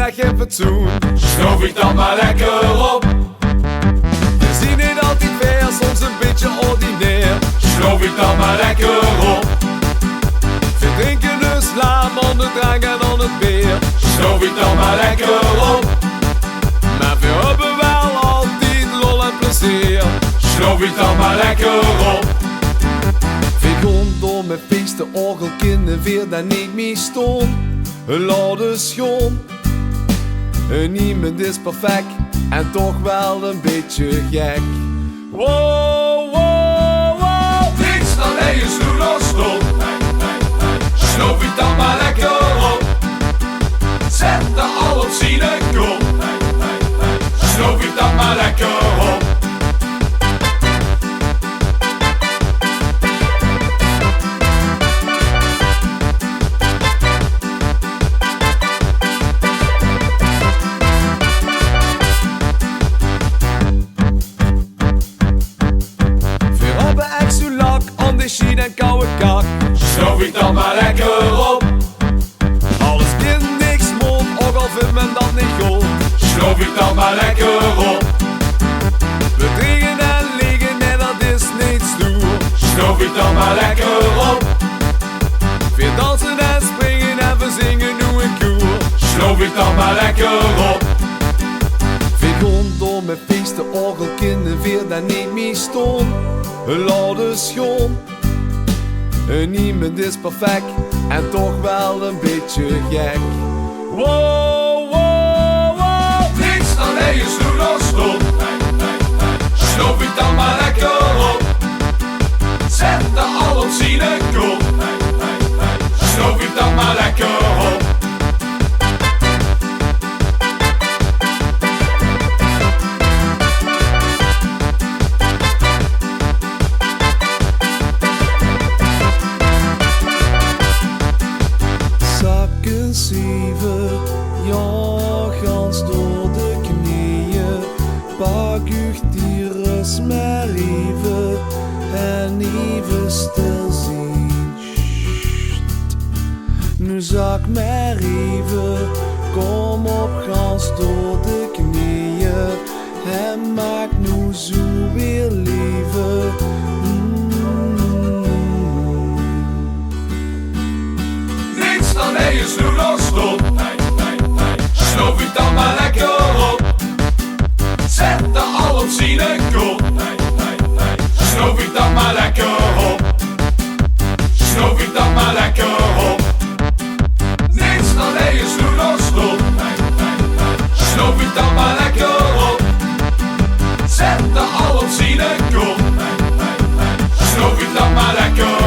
maar geen fatsoen. Snoof ik dan maar lekker op. We zien niet altijd ver, soms een beetje ordinair. Snoof ik dan maar lekker op. We drinken dus slaan aan de drank en aan het bier. Snoof ik dan maar lekker op. Maar we hebben wel altijd lol en plezier. Snoof ik dan maar lekker op. We gaan door met feesten, orgelkinderen weer daar niet meer stond. Laat dus schoon. Niemand is perfect en toch wel een beetje gek. Wow, wow, wow. Niks dan je stoel of stond. Snoof ik dan maar lekker op. Zet de al op zien kop. Snoof ik dan maar lekker op. Sheet en koude kak. Snoof ik dan maar lekker op. Alles kind niks mond, ook al vindt men dat niet goed. Snoof ik dan maar lekker op. We drinken en liggen en dat is niet stoer. Snoof ik dan maar lekker op. We dansen en springen en we zingen nu een koer. Snoof ik dan maar lekker op. We gaan door met feesten, orgelkinderen weer daar niet meer stond. Laat dus schoon. Niemand is perfect en toch wel een beetje gek. Wow, wow, wow. Niks dan je stoel of stond. Snoof ik dan maar lekker op. Zet de al op zien kop. Snoof ik dan maar lekker op. Zakken zeven, ja, gans door de knieën. Pak uw dierens maar even en even stilzien. Nu zak maar even, kom op gans door de knieën. En maak nu zo weer leven. Dan je stoel of stond. Snoof ik dan maar lekker op. Zet de al op zien kop. Snoof ik dan maar lekker op. Snoof ik dan maar lekker op. Niks dan je stoel of stond. Snoof ik dan maar lekker op. Zet de al op zien kop. Snoof ik dan maar lekker op.